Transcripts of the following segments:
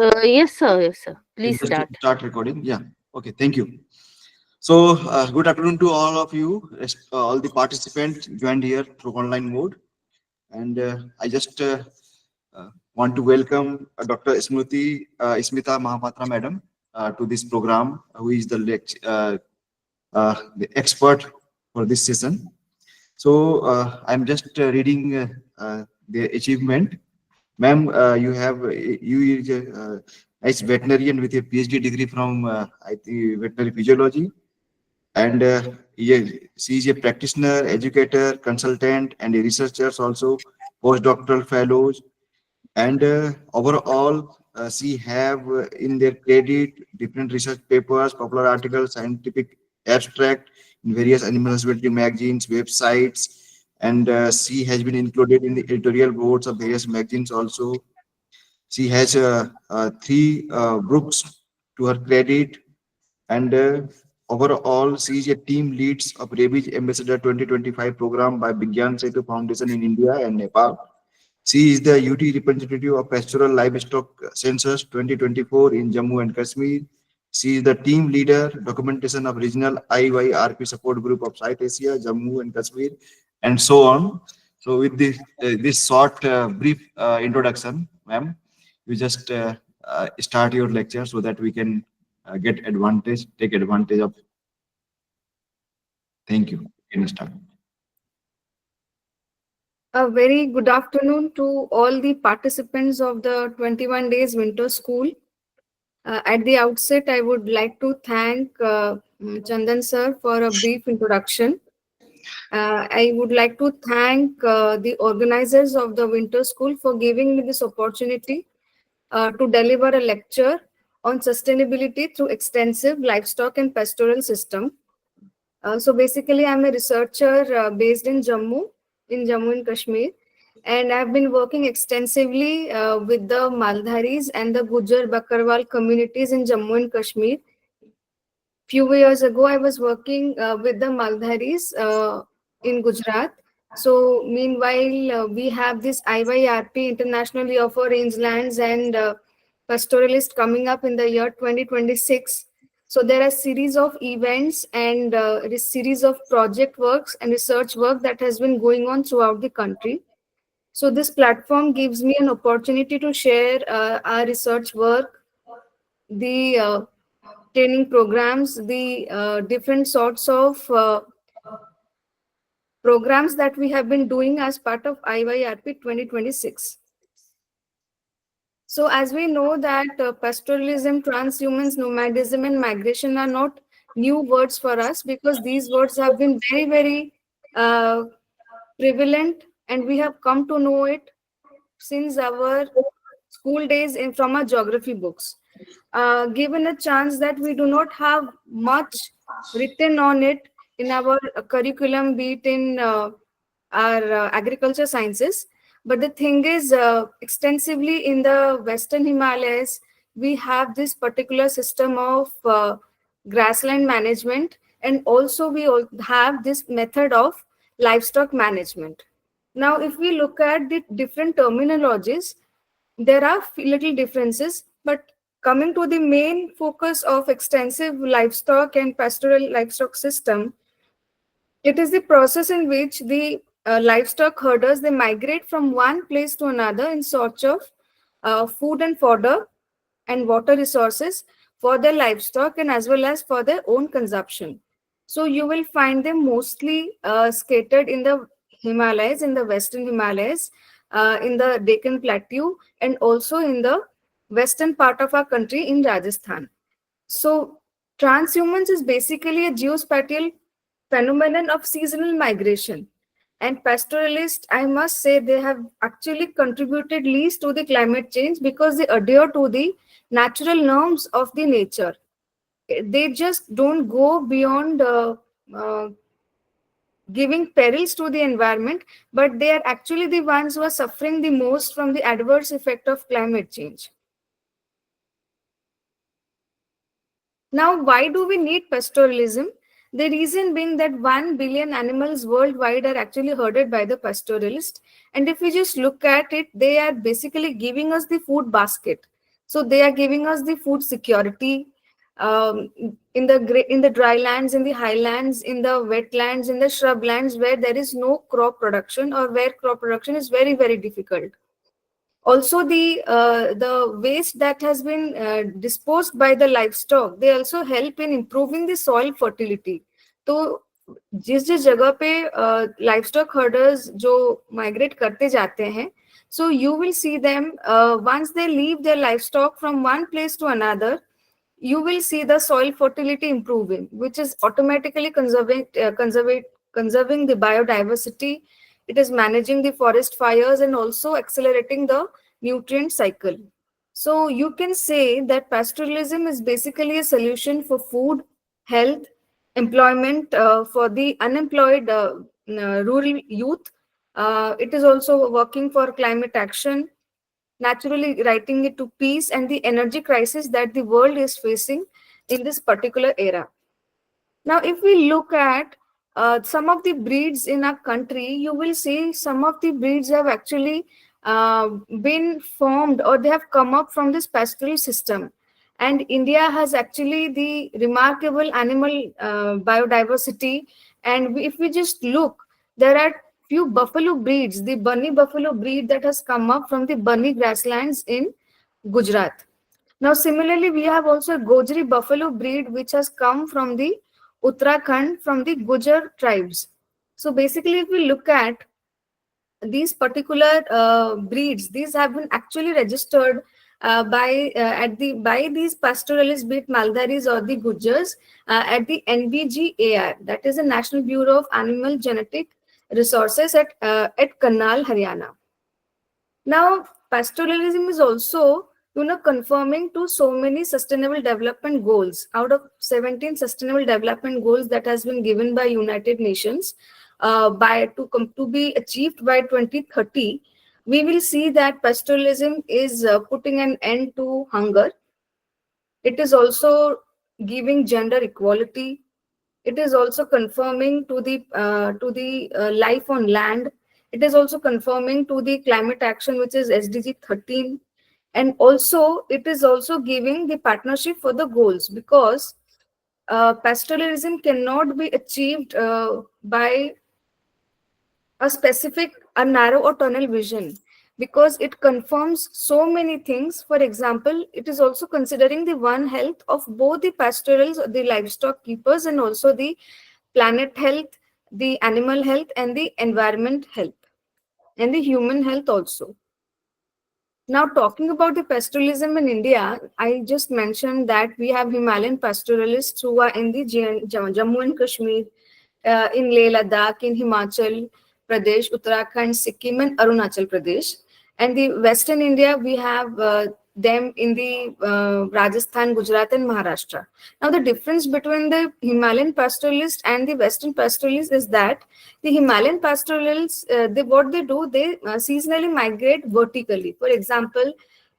Yes, sir. Yes, sir. Can Please just start. start recording. Yeah. Okay. Thank you. So, good afternoon to all of you, all the participants joined here through online mode. And I just want to welcome Dr. Smita Mahapatra Madam to this program, who is the expert for this session. So, I'm just reading the achievement. Ma'am, you have you is a nice veterinarian with a PhD degree from I think veterinary physiology, and yeah, she is a practitioner, educator, consultant, and a researcher also, postdoctoral fellows, and overall she have in their credit different research papers, popular articles, scientific abstract in various animal husbandry magazines, websites, and she has been included in the editorial boards of various magazines also. She has three books to her credit, and overall, she is a team leads of Rabies Ambassador 2025 program by Bigyan Setu Foundation in India and Nepal. She is the UT representative of Pastoral Livestock Census 2024 in Jammu and Kashmir. She is the team leader documentation of regional IYRP support group of South Asia, Jammu and Kashmir, and so on. So, with this short, brief introduction, ma'am, you just start your lecture so that we can take advantage of. Thank you. You can start. A very good afternoon to all the participants of the 21 days winter school. At the outset, I would like to thank Chandan sir for a brief introduction. I would like to thank the organizers of the winter school for giving me this opportunity to deliver a lecture on sustainability through extensive livestock and pastoral system. So basically, I'm a researcher based in Jammu and Kashmir, and I've been working extensively with the Maldharis and the Gujar Bakarwal communities in Jammu and Kashmir. Few years ago, I was working with the Maldharis in Gujarat. So meanwhile, we have this IYRP internationally offer rangelands and pastoralist coming up in the year 2026. So there are series of events and a series of project works and research work that has been going on throughout the country. So this platform gives me an opportunity to share our research work, the training programs, the different sorts of programs that we have been doing as part of IYRP 2026. So as we know that pastoralism, transhumance, nomadism and migration are not new words for us, because these words have been very, very uh, prevalent, and we have come to know it since our school days from our geography books. Given a chance that we do not have much written on it in our curriculum, be it in our agriculture sciences. But the thing is, extensively in the Western Himalayas, we have this particular system of grassland management, and also we have this method of livestock management. Now, if we look at the different terminologies, there are little differences, but coming to the main focus of extensive livestock and pastoral livestock system, it is the process in which the livestock herders, they migrate from one place to another in search of food and fodder and water resources for their livestock and as well as for their own consumption. So you will find them mostly scattered in the Himalayas, in the Western Himalayas, in the Deccan Plateau, and also in the western part of our country in Rajasthan. So transhumance is basically a geospatial phenomenon of seasonal migration. And pastoralists, I must say, they have actually contributed least to the climate change because they adhere to the natural norms of the nature. They just don't go beyond uh, giving perils to the environment, but they are actually the ones who are suffering the most from the adverse effect of climate change. Now, why do we need pastoralism? The reason being that 1 billion animals worldwide are actually herded by the pastoralist. And if we just look at it, they are basically giving us the food basket. So they are giving us the food security, um, in the dry lands, in the highlands, in the wetlands, in the shrublands where there is no crop production or where crop production is very very difficult. Also the waste that has been disposed by the livestock, they also help in improving the soil fertility. तो जिस जिस जगह पे livestock herders जो migrate करते जाते हैं, so you will see them, once they leave their livestock from one place to another, you will see the soil fertility improving, which is automatically conserving the biodiversity. It is managing the forest fires and also accelerating the nutrient cycle. So you can say that pastoralism is basically a solution for food, health, employment for the unemployed rural youth. It is also working for climate action, naturally writing it to peace and the energy crisis that the world is facing in this particular era. Now, if we look at some of the breeds in our country, you will see some of the breeds have actually been formed or they have come up from this pastoral system. And India has actually the remarkable animal biodiversity. And if we just look, there are few buffalo breeds, the bunny buffalo breed that has come up from the bunny grasslands in Gujarat. Now, similarly, we have also a Gojri buffalo breed which has come from the Uttarakhand, from the Gujar tribes. So basically, if we look at these particular breeds, these have been actually registered by these pastoralists, be it Maldaris or the Gujars, at the NBGAR, that is the National Bureau of Animal Genetic Resources at Karnal, Haryana. Now, pastoralism is also, conforming to so many sustainable development goals. Out of 17 sustainable development goals that has been given by United Nations, to be achieved by 2030, we will see that pastoralism is putting an end to hunger. It is also giving gender equality. It is also conforming to the life on land. It is also conforming to the climate action, which is SDG 13. And also, it is also giving the partnership for the goals, because pastoralism cannot be achieved by a narrow or tunnel vision, because it confirms so many things. For example, it is also considering the one health of both the pastorals, the livestock keepers, and also the planet health, the animal health, and the environment health, and the human health also. Now, talking about the pastoralism in India, I just mentioned that we have Himalayan pastoralists who are in the Jammu and Kashmir, in Leh Ladakh, in Himachal Pradesh, Uttarakhand, Sikkim, and Arunachal Pradesh. And the Western India, we have them in the Rajasthan, Gujarat, and Maharashtra. Now, the difference between the Himalayan pastoralists and the Western pastoralists is that the Himalayan pastoralists, what they do, they seasonally migrate vertically. For example,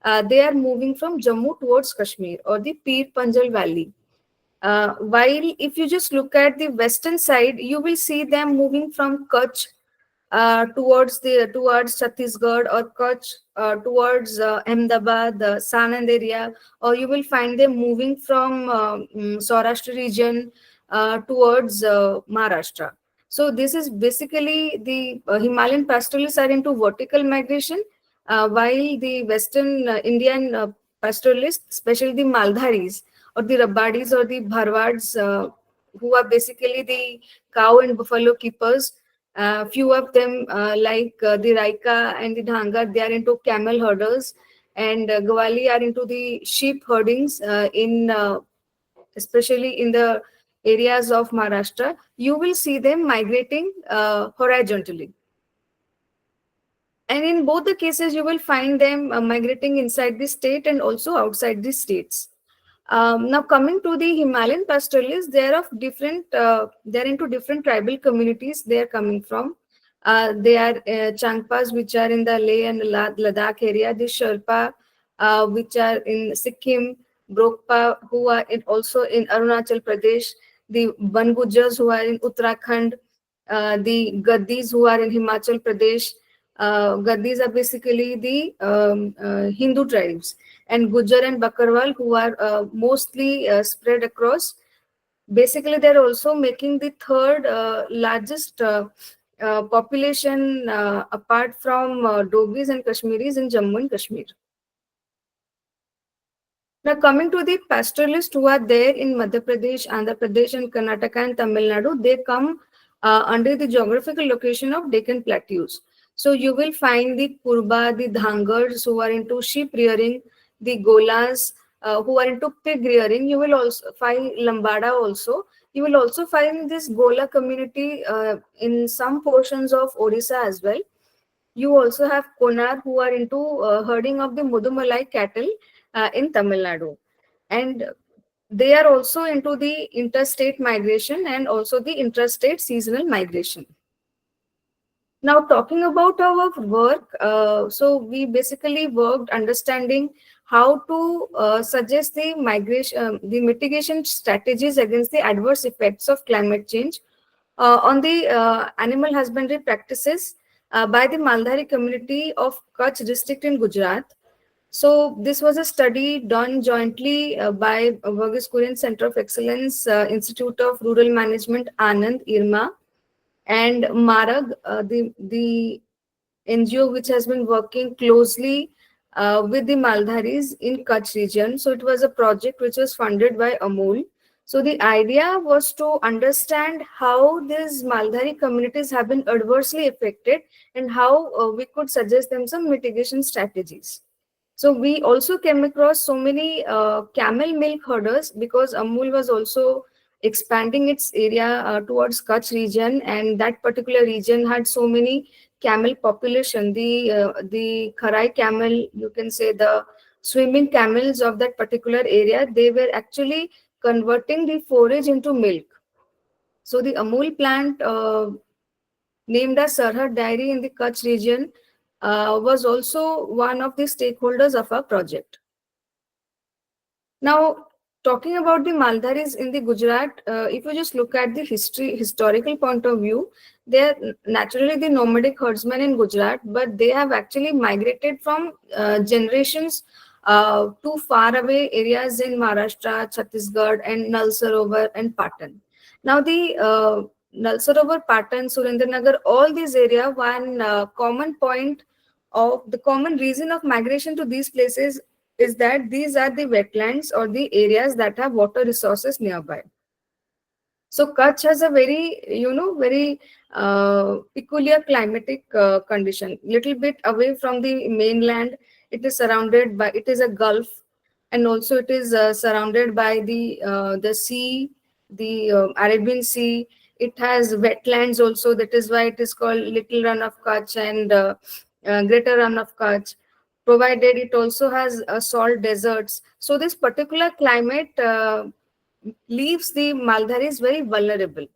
they are moving from Jammu towards Kashmir or the Pir Panjal Valley. While if you just look at the western side, you will see them moving from Kutch towards Chhattisgarh, or Kutch towards Ahmedabad, the Sanand area, or you will find them moving from Saurashtra region towards Maharashtra. So this is basically the Himalayan pastoralists are into vertical migration, while the Western Indian pastoralists, especially the Maldharis or the Rabadis or the Bharwads, who are basically the cow and buffalo keepers. Few of them, like the Raika and the Dhangar, they are into camel herders, and Gawali are into the sheep herdings especially in the areas of Maharashtra. You will see them migrating horizontally. And in both the cases, you will find them migrating inside the state and also outside the states. Now, coming to the Himalayan pastoralists, they are of different. They are into different tribal communities. They are coming from. They are Changpas, which are in the Leh and Ladakh area. The Sherpa, which are in Sikkim. Brokpa, who are also in Arunachal Pradesh. The Bangujas, who are in Uttarakhand. The Gaddis, who are in Himachal Pradesh. Gaddis are basically the Hindu tribes, and Gujar and Bakarwal, who are mostly spread across. Basically, they're also making the third largest population apart from Dogris and Kashmiris in Jammu and Kashmir. Now, coming to the pastoralists who are there in Madhya Pradesh, Andhra Pradesh, and Karnataka and Tamil Nadu, they come under the geographical location of Deccan Plateaus. So, you will find the Purba, the Dhangars who are into sheep rearing, the Golas who are into pig rearing. You will also find Lambada also. You will also find this Gola community in some portions of Odisha as well. You also have Konar who are into herding of the Mudumalai cattle in Tamil Nadu. And they are also into the interstate migration and also the intrastate seasonal migration. Now, talking about our work, so we basically worked understanding how to suggest the migration, the mitigation strategies against the adverse effects of climate change on the animal husbandry practices by the Maldhari community of Kutch district in Gujarat. So this was a study done jointly by Verghese Kurian Center of Excellence, Institute of Rural Management, Anand, IRMA, and Marag, the NGO which has been working closely with the Maldharis in Kutch region. So it was a project which was funded by Amul. So the idea was to understand how these Maldhari communities have been adversely affected and how we could suggest them some mitigation strategies. So we also came across so many camel milk herders because Amul was also expanding its area towards Kutch region, and that particular region had so many camel population. The Kharai camel, you can say the swimming camels of that particular area, they were actually converting the forage into milk. So the Amul plant, named as Sarhad Dairy in the Kutch region, was also one of the stakeholders of our project. Now, talking about the Maldharis in the Gujarat, if you just look at the historical point of view, they are naturally the nomadic herdsmen in Gujarat, but they have actually migrated from generations to far away areas in Maharashtra, Chhattisgarh, and Nal Sarovar and Patan. Now, the Nal Sarovar, Patan, Surendranagar, all these areas, one common point of the common reason of migration to these places is that these are the wetlands or the areas that have water resources nearby. So Kutch has a very, very peculiar climatic condition. Little bit away from the mainland, it is surrounded by, it is a gulf, and also it is surrounded by the sea, the Arabian Sea. It has wetlands also. That is why it is called Little Run of Kutch and Greater Run of Kutch. Provided it also has salt deserts. So this particular climate leaves the Maldharis very vulnerable.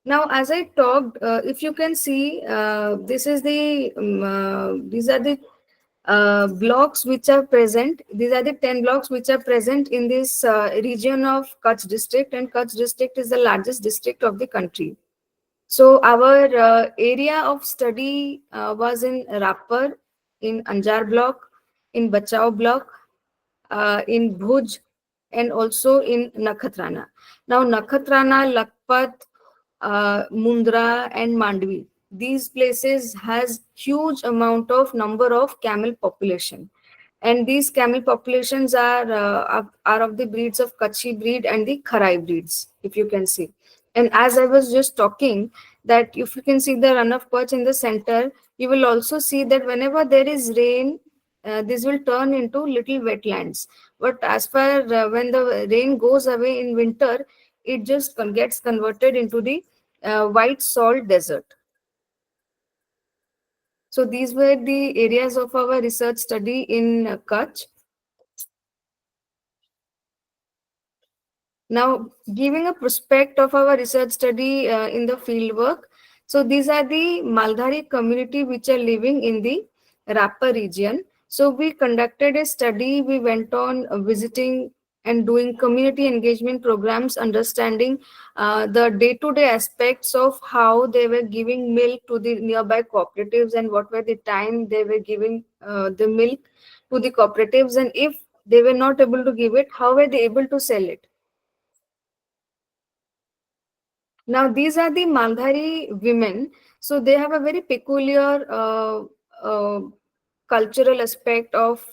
Now, as I talked, if you can see, this is these are the blocks which are present. These are the 10 blocks which are present in this region of Kutch district, and Kutch district is the largest district of the country. So our area of study was in Rapar, in Anjar block, in Bachao block, in Bhuj, and also in Nakhatrana. Now, Nakhatrana, Lakpat, Mundra, and Mandvi. These places has huge amount of number of camel population, and these camel populations are of the breeds of Kutchi breed and the Kharai breeds, if you can see. And as I was just talking, that if you can see the run of Kutch in the center, you will also see that whenever there is rain, this will turn into little wetlands. But as far when the rain goes away in winter, it just gets converted into the white salt desert. So these were the areas of our research study in Kutch. Now, giving a prospect of our research study in the field work. So these are the Maldhari community which are living in the Rapar region. So we conducted a study. We went on visiting and doing community engagement programs, understanding the day-to-day aspects of how they were giving milk to the nearby cooperatives and what were the time they were giving the milk, to the cooperatives, and if they were not able to give it, how were they able to sell it? Now, these are the Maldhari women. So they have a very peculiar uh, cultural aspect of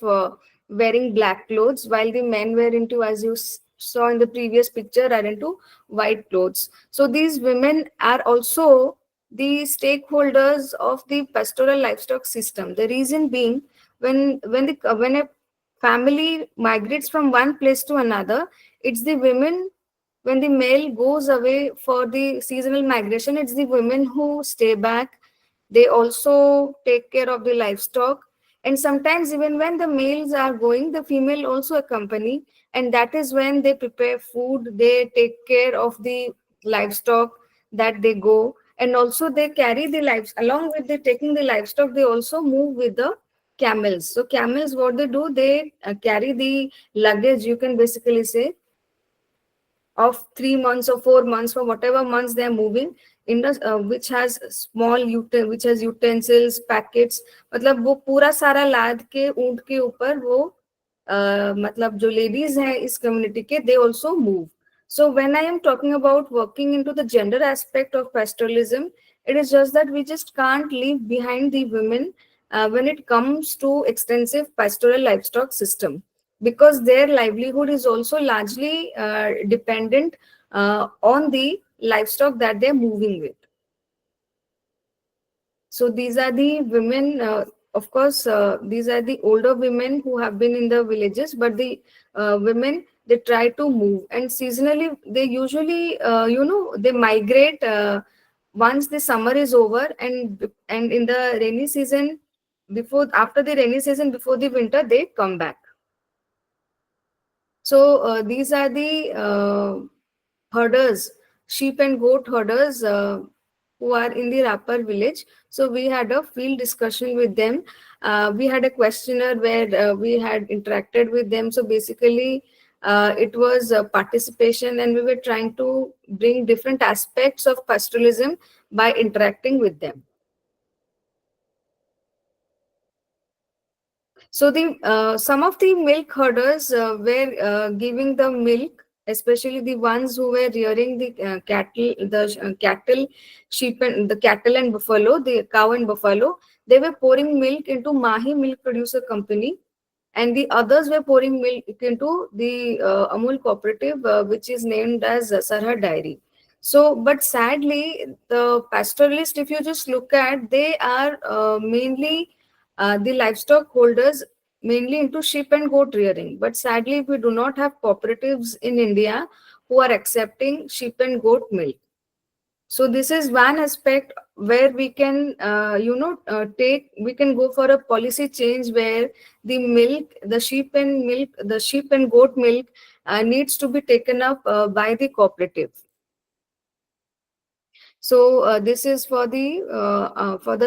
wearing black clothes, while the men were into, as you saw in the previous picture, are into white clothes. So these women are also the stakeholders of the pastoral livestock system. The reason being, when a family migrates from one place to another, it's the women. When the male goes away for the seasonal migration, it's the women who stay back. They also take care of the livestock, and sometimes even when the males are going, the female also accompany, and that is when they prepare food, they take care of the livestock that they go, and also they carry the lives along with the taking the livestock. They also move with the camels. So camels, what they do, they carry the luggage, you can basically say, of 3 months or 4 months, for whatever months they are moving, in the which has which has utensils, packets. मतलब वो पूरा सारा लाद के ऊंट के ऊपर वो मतलब जो लेडीज हैं इस कम्युनिटी के, they also move. So when I am talking about working into the gender aspect of pastoralism, it is just that we just can't leave behind the women when it comes to extensive pastoral livestock system, because their livelihood is also largely dependent on the livestock that they're moving with. So these are the women, of course, these are the older women who have been in the villages, but the women, they try to move, and seasonally they usually, they migrate once the summer is over, and in the rainy season, before after the rainy season, before the winter, they come back. So these are the herders, sheep and goat herders who are in the Rapper village. So we had a field discussion with them. We had a questionnaire where we had interacted with them. So basically, it was participation, and we were trying to bring different aspects of pastoralism by interacting with them. So the some of the milk herders were giving the milk, especially the ones who were rearing the cattle, sheep and the cattle and buffalo, the cow and buffalo. They were pouring milk into Mahi Milk Producer Company, and the others were pouring milk into the Amul cooperative, which is named as Sarhad Dairy. So, but sadly, the pastoralists, if you just look at, they are mainly the livestock holders, mainly into sheep and goat rearing. But sadly, we do not have cooperatives in India who are accepting sheep and goat milk. So this is one aspect where we can, we can go for a policy change where the milk, the sheep and goat milk needs to be taken up by the cooperative. So this is for the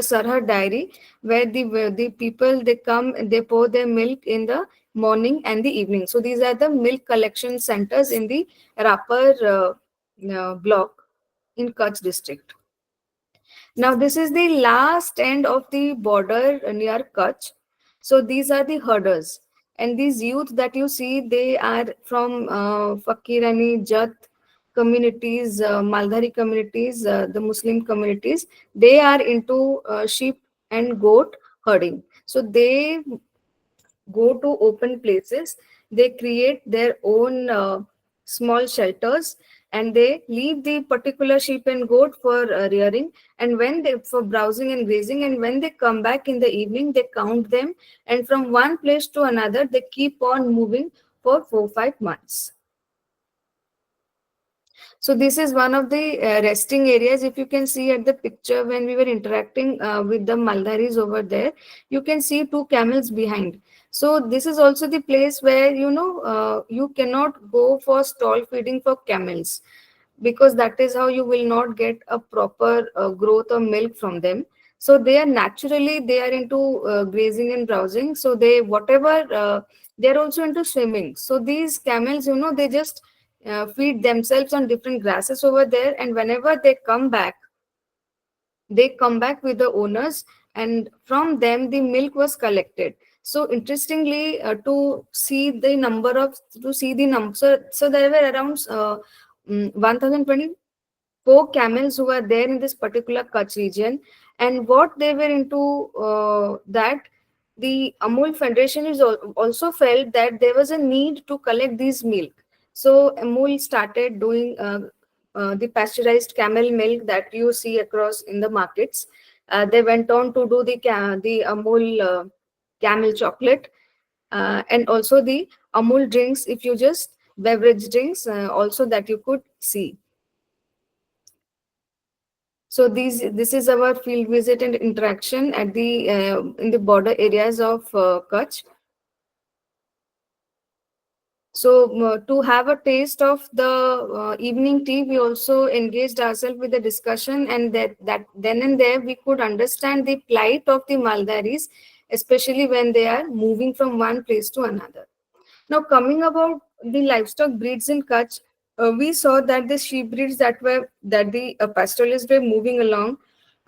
Sarhad dairy, where the people, they come and they pour their milk in the morning and the evening. So these are the milk collection centers in the Rapar block in Kutch district. Now this is the last end of the border near Kutch. So these are the herders, and these youth that you see, they are from Fakirani, Jat communities, Maldhari communities, the Muslim communities. They are into sheep and goat herding. So they go to open places, they create their own small shelters, and they leave the particular sheep and goat for rearing, and when they for browsing and grazing, and when they come back in the evening, they count them, and from one place to another they keep on moving for 4 5 months. So this is one of the resting areas. If you can see at the picture, when we were interacting with the Maldharis over there, you can see two camels behind. So this is also the place where, you cannot go for stall feeding for camels, because that is how you will not get a proper growth of milk from them. So they are naturally, they are into grazing and browsing. So they, whatever, they are also into swimming. So these camels, they just feed themselves on different grasses over there, and whenever they come back with the owners, and from them the milk was collected. So interestingly, to see the number of to see the number, so there were around 1024 camels who were there in this particular Kutch region, and what they were into, that the Amul Federation is also felt that there was a need to collect these milk. So Amul started doing the pasteurized camel milk that you see across in the markets. They went on to do the Amul camel chocolate, and also the Amul drinks. If you just beverage drinks, also that you could see. So this is our field visit and interaction at the in the border areas of Kutch. So to have a taste of the evening tea, we also engaged ourselves with the discussion, and that then and there we could understand the plight of the Maldaris, especially when they are moving from one place to another. Now, coming about the livestock breeds in Kutch, we saw that the sheep breeds that the pastoralists were moving along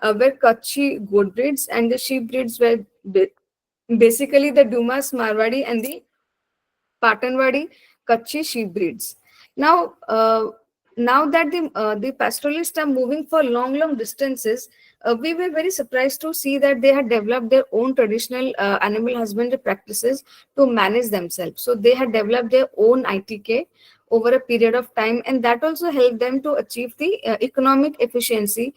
were Kutchi goat breeds, and the sheep breeds were basically the Dumas, Marwadi, and the Patanwadi Kutchi sheep breeds. Now, now that the pastoralists are moving for long distances, we were very surprised to see that they had developed their own traditional animal husbandry practices to manage themselves. So they had developed their own ITK over a period of time, and that also helped them to achieve the economic efficiency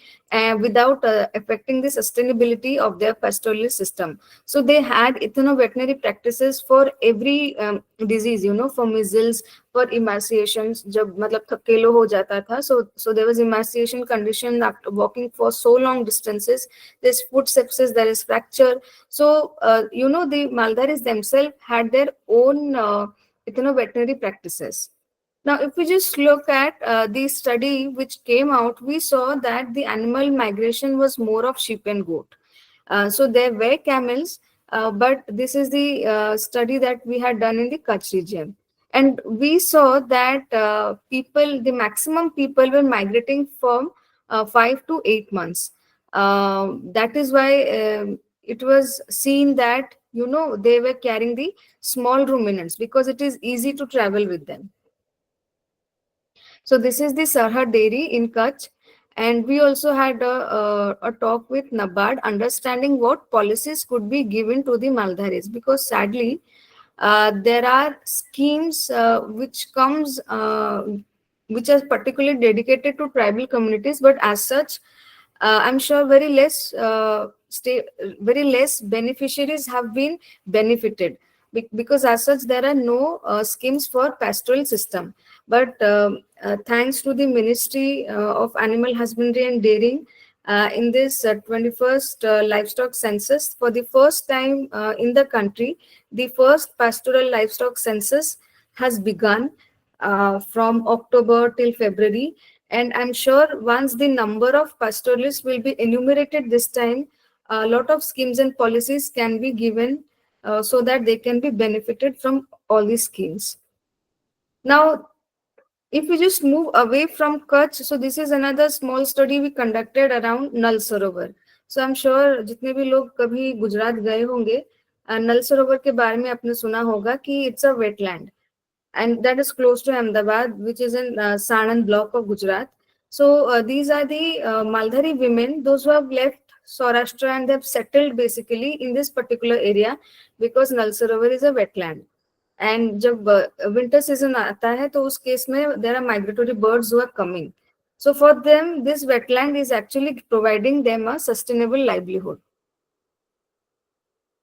without affecting the sustainability of their pastoralist system. So they had ethno-veterinary practices for every disease, for measles, for emaciations. जब मतलब थकेलो हो जाता था, so there was emaciation condition after walking for so long distances. There's foot sepsis, there is fracture. So the Maldaris themselves had their own ethno-veterinary practices. Now, if we just look at the study which came out, we saw that the animal migration was more of sheep and goat. So there were camels, but this is the study that we had done in the Kutch region. And we saw that the maximum people were migrating from 5 to 8 months. That is why it was seen that, they were carrying the small ruminants because it is easy to travel with them. So this is the Sarhad Dairy in Kutch, and we also had a talk with NABARD, understanding what policies could be given to the Maldharis, because sadly, there are schemes which are particularly dedicated to tribal communities, but as such, I'm sure very less beneficiaries have been benefited, because as such there are no schemes for pastoral system. But thanks to the Ministry of Animal Husbandry and Dairying, in this 21st livestock census, for the first time in the country, the first pastoral livestock census has begun from October till February. And I'm sure once the number of pastoralists will be enumerated this time, a lot of schemes and policies can be given so that they can be benefited from all these schemes. Now, if we just move away from Kutch, so this is another small study we conducted around Nal Sarovar. So I'm sure जितने भी लोग कभी गुजरात गए होंगे, नल सरोवर के बारे में आपने सुना होगा कि it's a wetland, and that is close to Ahmedabad, which is in Sanand block of Gujarat. So these are the Maldhari women, those who have left Saurashtra and they have settled basically in this particular area because Nal Sarovar is a wetland. And जब winter season आता है तो उस case में there are migratory birds who are coming. So for them, this wetland is actually providing them a sustainable livelihood.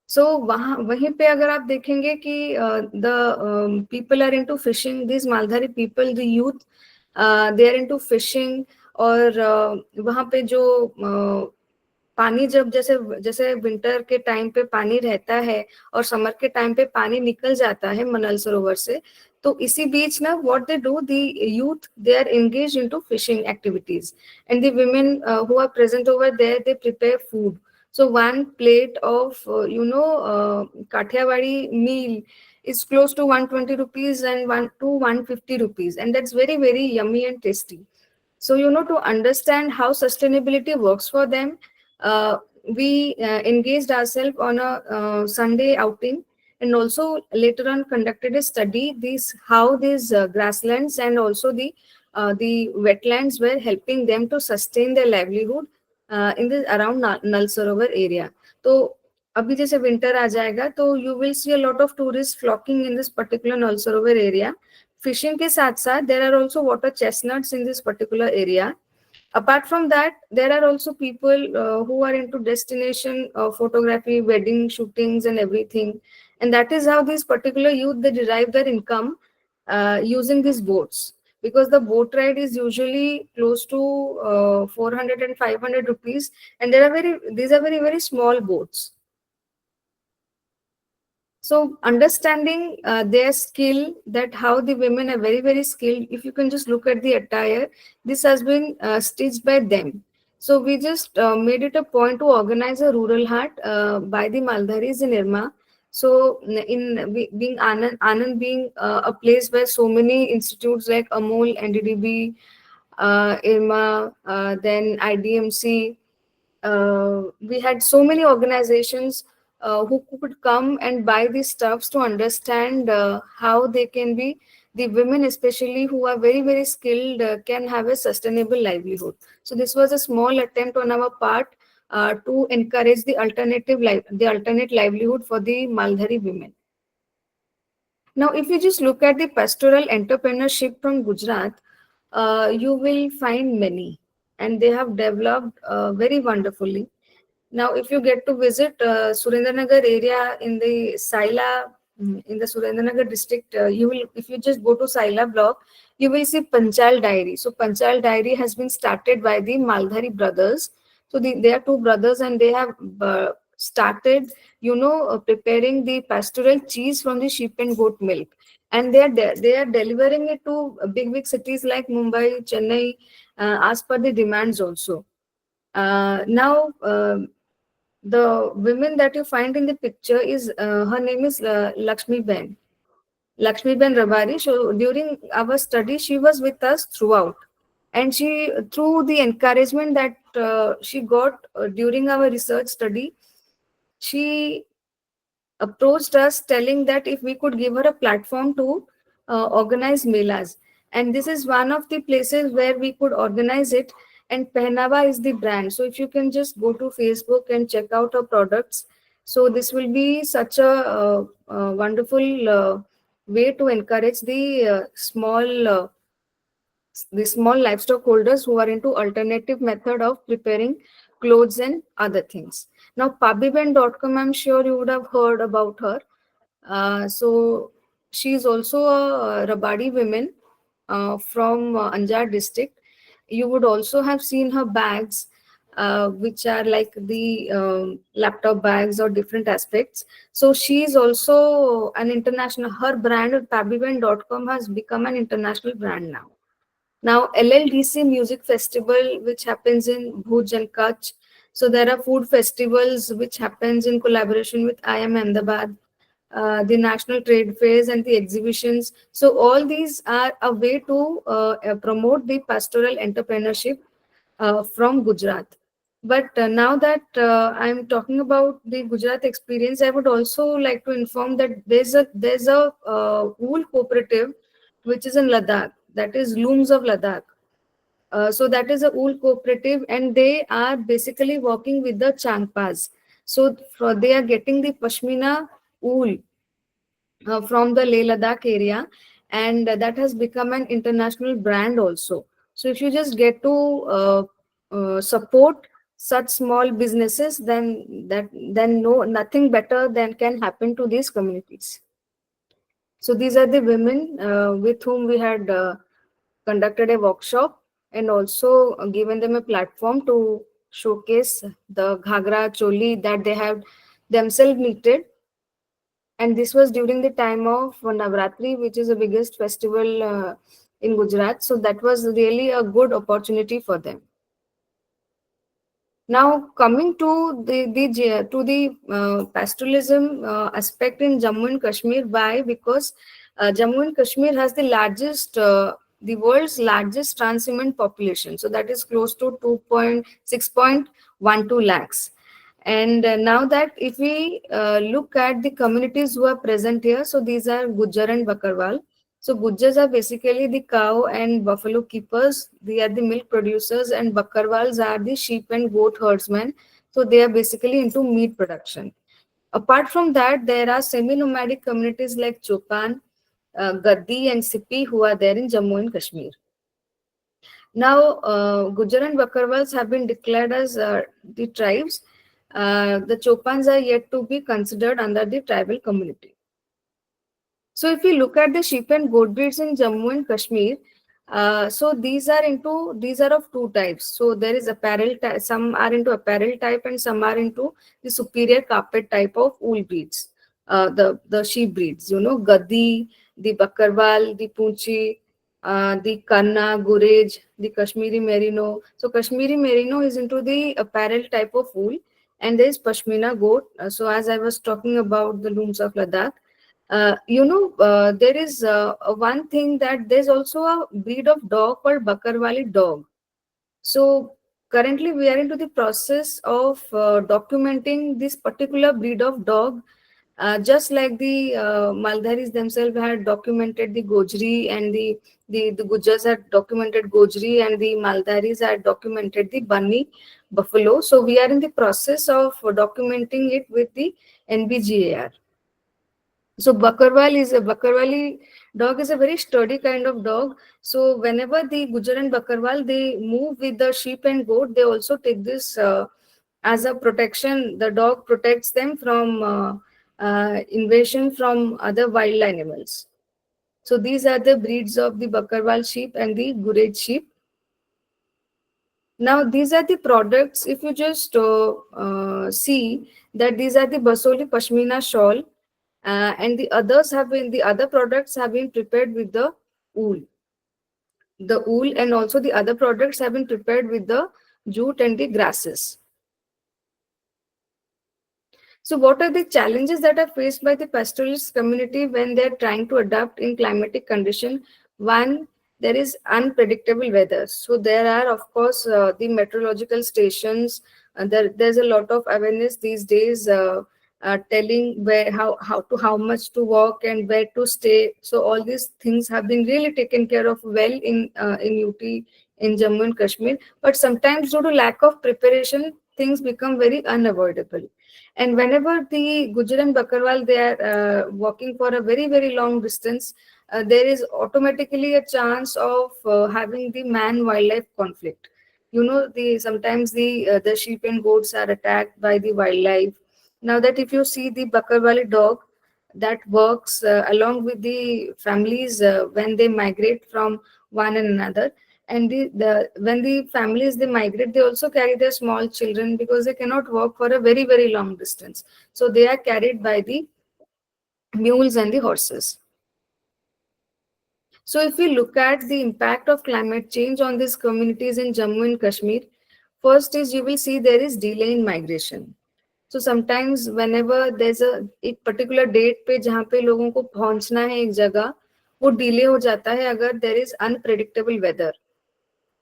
सो वहीं पे अगर आप देखेंगे कि the people are into fishing, this Maldhari people, the youth, they are into fishing. और वहाँ पे जो पानी जब जैसे जैसे विंटर के टाइम पे पानी रहता है और समर के टाइम पे पानी निकल जाता है मनल सरोवर से, तो इसी बीच ना what they do, the youth they are engage into fishing activities, and the women who are present over there, they prepare food. So one plate of, Kathiawadi meal is close to 120 rupees and 150 rupees. And that's very, very yummy and tasty. So, to understand how sustainability works for them, we engaged ourselves on a Sunday outing and also later on conducted a study this how these grasslands and also the wetlands were helping them to sustain their livelihood in the around Nal Sarovar area. तो अभी जैसे winter आ जाएगा तो you will see a lot of tourist flocking in this particular Nal Sarovar area. Fishing के साथ साथ there are also water chestnuts in this particular area. Apart from that, there are also people who are into destination photography, wedding shootings, and everything. And that is how these particular youth they derive their income using these boats, because the boat ride is usually close to 400 and 500 rupees, and there are these are very small boats. So understanding their skill, that how the women are very skilled. If you can just look at the attire, this has been stitched by them. So we just made it a point to organize a rural hut by the Maldharis in Irma. So being Anand being a place where so many institutes like Amol, NDDB, Irma, then IDMC, we had so many organizations who could come and buy these stuffs to understand how they can be, the women especially who are very skilled can have a sustainable livelihood. So this was a small attempt on our part to encourage the alternate livelihood for the Maldhari women. Now, if you just look at the pastoral entrepreneurship from Gujarat, you will find many, and they have developed very wonderfully. Now, if you get to visit Surendranagar area in the Saila, in the Surendranagar district, you will, if you just go to Saila block, you will see Panchal Dairy. So, Panchal Dairy has been started by the Maldhari brothers. So, they are two brothers, and they have started, preparing the pastoral cheese from the sheep and goat milk, and they are delivering it to big cities like Mumbai, Chennai, as per the demands also. Now. The women that you find in the picture is her name is Lakshmi Ben. Lakshmi Ben Rabari. So during our study, she was with us throughout, and she, through the encouragement that she got during our research study, she approached us telling that if we could give her a platform to organize melas. And this is one of the places where we could organize it. And Pehnava is the brand. So if you can just go to Facebook and check out our products. So this will be such a wonderful way to encourage the small livestock holders who are into alternative method of preparing clothes and other things. Now, pabiben.com, I'm sure you would have heard about her. So she is also a Rabadi woman from Anjar district. You would also have seen her bags, which are like the laptop bags or different aspects. So she is also an international, her brand pabiben.com has become an international brand now. Now, LLDC Music Festival, which happens in Bhuj and Kutch. So there are food festivals which happens in collaboration with IIM Ahmedabad, the national trade fairs and the exhibitions. So all these are a way to promote the pastoral entrepreneurship from Gujarat. But now that I'm talking about the Gujarat experience, I would also like to inform that there's a wool cooperative which is in Ladakh, that is Looms of Ladakh. So that is a wool cooperative, and they are basically working with the Changpas. So they are getting the Pashmina wool from the Leh Ladakh area, and that has become an international brand also. So if you just get to support such small businesses, then no, nothing better than can happen to these communities. So these are the women with whom we had conducted a workshop, and also given them a platform to showcase the ghagra choli that they have themselves knitted. And this was during the time of Navratri, which is the biggest festival in Gujarat. So that was really a good opportunity for them. Now, coming to the pastoralism aspect in Jammu and Kashmir, why? Because Jammu and Kashmir has the world's largest transhumant population. So that is close to 6.12 lakhs. And now that if we look at the communities who are present here, so these are Gujjar and Bakarwal. So Gujjars are basically the cow and buffalo keepers. They are the milk producers, and Bakarwals are the sheep and goat herdsmen. So they are basically into meat production. Apart from that, there are semi-nomadic communities like Chopan, Gaddi, and Sipi who are there in Jammu and Kashmir. Now, Gujar and Bakarwals have been declared as the tribes. The Chopans are yet to be considered under the tribal community. So if we look at the sheep and goat breeds in Jammu and Kashmir, so these are of two types. So there is apparel, some are into apparel type and some are into the superior carpet type of wool breeds. The sheep breeds, Gadi, the Bakarwal, the Punchi, the Kanna, Gurej, the Kashmiri Merino. So Kashmiri Merino is into the apparel type of wool, and there is Pashmina goat. So as I was talking about the looms of Ladakh, there is one thing that there's also a breed of dog called Bakarwali dog. So currently we are into the process of documenting this particular breed of dog, just like the Maldharis themselves had documented the Gojri, and the Gujars had documented Gojri, and the Maldharis had documented the Bunny buffalo. So we are in the process of documenting it with the NBGAR. So Bakarwali dog is a very sturdy kind of dog. So whenever the Gujar and Bakarwal they move with the sheep and goat, they also take this as a protection. The dog protects them from invasion from other wild animals. So these are the breeds of the Bakarwal sheep and the Gurej sheep. Now these are the products. If you just see that these are the Basoli Pashmina shawl, and the other products have been prepared with wool the wool, and also the other products have been prepared with the jute and the grasses. So what are the challenges that are faced by the pastoralist community when they're trying to adapt in climatic condition? One, there is unpredictable weather. So there are, of course, the meteorological stations. There's a lot of awareness these days, telling how much to walk and where to stay. So all these things have been really taken care of well in UT, in Jammu and Kashmir. But sometimes due to lack of preparation, things become very unavoidable. And whenever the Gujar and Bakarwal they are walking for a very very long distance, there is automatically a chance of having the man wildlife conflict. The sometimes the sheep and goats are attacked by the wildlife. Now that if you see the Bakarwali dog that works along with the families when they migrate from one and another, and when the families they migrate, they also carry their small children because they cannot walk for a very very long distance, so they are carried by the mules and the horses. So if we look at the impact of climate change on these communities in Jammu and Kashmir, first is you will see there is delay in migration. So sometimes whenever there's एक particular date पे जहाँ पे लोगों को पहुंचना है एक जगह, वो delay हो जाता है अगर there is unpredictable weather.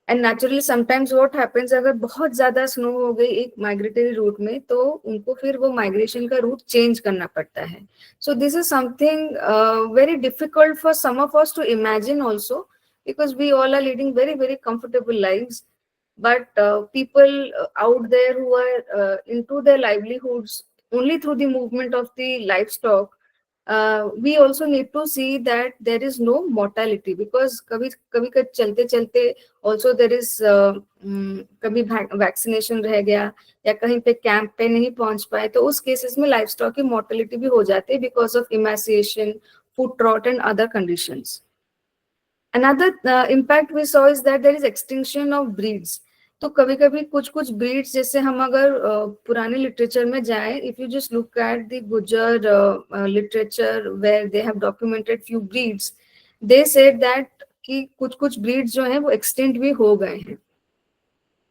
And naturally sometimes what happens, अगर बहुत ज्यादा स्नो हो गई एक माइग्रेटरी रूट में, तो उनको फिर वो माइग्रेशन का रूट चेंज करना पड़ता है. So this is something very difficult for some of us to imagine also, because we all are leading very very comfortable lives, but people out there who are into their livelihoods only through the movement of the livestock, we also need to see that there is no mortality, because कभी कभी चलते चलते also there is कभी vaccination रह गया या कहीं पे कैंप पे नहीं पहुंच पाए, तो उस केसेस में लाइफ स्टॉक की मोर्टेलिटी भी हो जाती है because of emaciation, food rot and other conditions. Another impact we saw is that there is extinction of breeds. तो कभी कभी कुछ कुछ ब्रीड्स, जैसे हम अगर पुराने लिटरेचर में जाए, if you just look at the Gujjar literature where they have documented few breeds, they said that कि कुछ कुछ ब्रीड्स जो हैं वो एक्सटेंट भी हो गए हैं.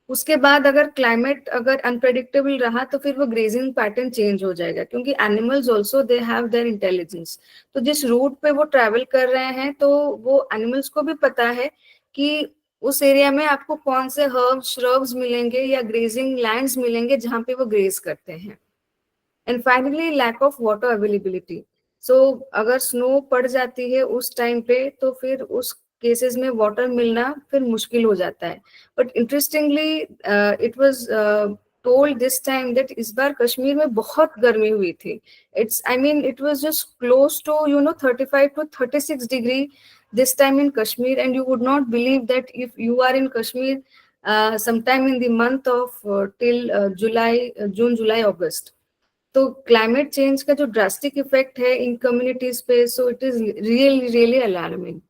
उसके बाद अगर क्लाइमेट अगर अनप्रेडिक्टेबल रहा तो फिर वो ग्रेजिंग पैटर्न चेंज हो जाएगा, क्योंकि animals also they have their intelligence. तो जिस रूट पे वो ट्रैवल कर रहे हैं, तो वो एनिमल्स को भी पता है कि उस एरिया में आपको कौन से हर्ब्स श्रब्स मिलेंगे या ग्रेजिंग लैंड्स मिलेंगे जहाँ पे वो ग्रेज करते हैं। And finally lack of water availability. So अगर स्नो पड़ जाती है उस टाइम पे तो फिर उस केसेस में वाटर मिलना फिर मुश्किल हो जाता है। But interestingly it was told this time that इस बार कश्मीर में बहुत गर्मी हुई थी। It's I mean it was just close to 35 to 36 degree this time in Kashmir, and you would not believe that if you are in Kashmir sometime in the month of till July, June, July, August। तो climate change का जो drastic effect है इन communities पे, so it is really really alarming.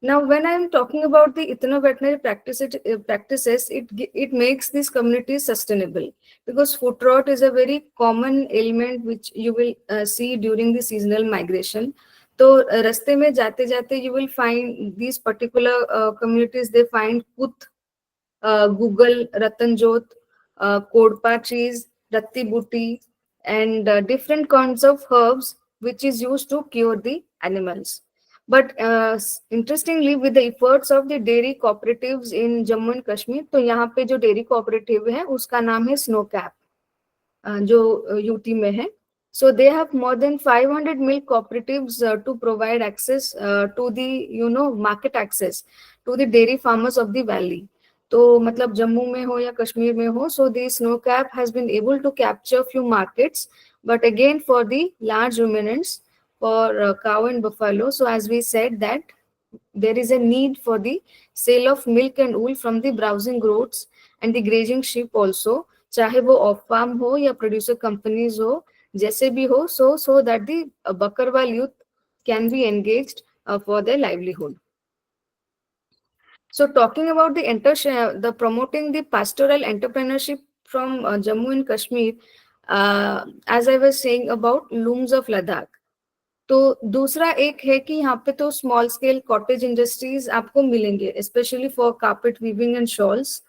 Now, when I am talking about the ethno-veterinary practices, it makes these communities sustainable because foot rot is a very common ailment which you will see during the seasonal migration. तो रास्ते में जाते जाते you will find these particular communities, they find कुत, Google, Ratanjot, Kodpa trees, Ratti Buti, and different kinds of herbs which is used to cure the animals. But interestingly, with the efforts of the dairy cooperatives in Jammu and Kashmir, तो यहाँ पे जो dairy cooperative है उसका नाम है Snow Cap, जो UT में है। So they have more than 500 milk cooperatives to provide access to the market access to the dairy farmers of the valley. तो मतलब जम्मू में हो या कश्मीर में हो, so the snow cap has been able to capture few markets, but again for the large ruminants, for cow and buffalo. So as we said that there is a need for the sale of milk and wool from the browsing goats and the grazing sheep also, चाहे वो of farm हो या producer companies हो, जैसे भी हो, so that the Bakarwal youth can be engaged for their livelihood. So talking about the promoting the pastoral entrepreneurship from Jammu and Kashmir, as I was saying about looms of Ladakh, तो दूसरा एक है कि यहाँ पे तो स्मॉल स्केल कॉटेज इंडस्ट्रीज आपको मिलेंगे, specially for carpet weaving and shawls,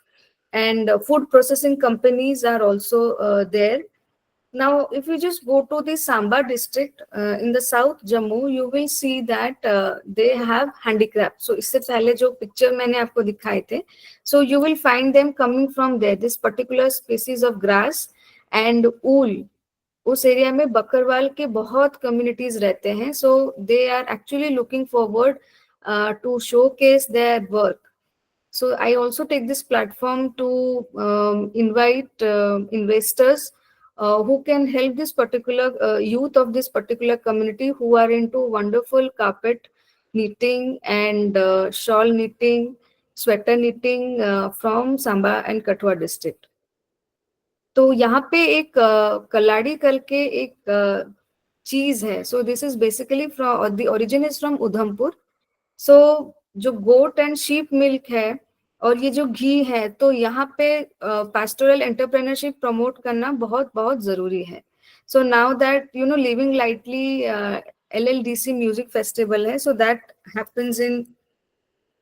and food processing companies are also there. Now if you just go to the Samba district in the south Jammu, you will see that they have handicraft. So इससे पहले जो picture मैंने आपको दिखाए थे, so you will find them coming from there, this particular species of grass and wool. उस area में बकरवाल के बहुत कम्युनिटीज रहते हैं, so they are actually looking forward to showcase their work. So I also take this platform to invite investors who can help this particular youth of this particular community who are into wonderful carpet knitting and shawl knitting, sweater knitting from Samba and Kathua district. तो यहाँ पे एक कलाड़ी करके एक चीज है. So this is basically from the origin is from Udhampur. So जो goat and sheep milk है और ये जो घी है, तो यहाँ पे पैस्टोरल एंटरप्रेन्योरशिप प्रमोट करना बहुत बहुत जरूरी है. So now that living lightly LLDC music festival है, so that happens in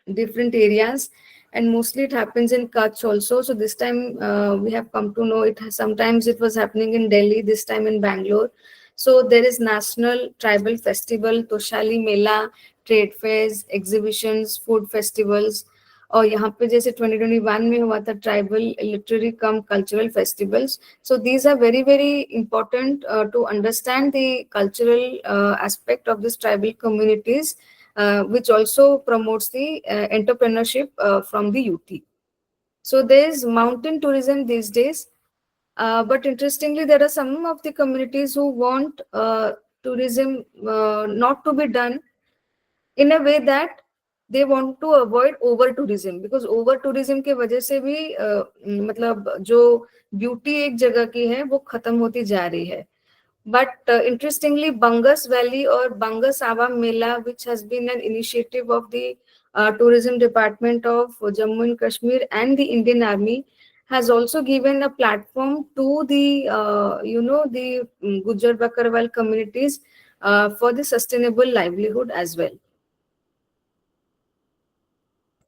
different areas, and mostly it happens in Kutch also. So this time we have come to know sometimes it was happening in Delhi, this time in Bangalore. So there is national tribal festival, Toshali Mela, trade fairs, exhibitions, food festivals. और यहाँ पे जैसे 2021 में हुआ था tribal literary cum cultural festivals. So these are very very important to understand the cultural aspect of this tribal communities, which also promotes the entrepreneurship from the youth. So there is mountain tourism these days, but interestingly, there are some of the communities who want tourism not to be done in a way that they want to avoid over tourism, because over tourism के वजह से भी मतलब जो beauty एक जगह की है वो खत्म होती जा रही है. But interestingly, Bangas Valley or Bangas Ava Mela, which has been an initiative of the tourism department of Jammu and Kashmir and the Indian Army, has also given a platform to the the Gujar Bakarwal communities for the sustainable livelihood as well.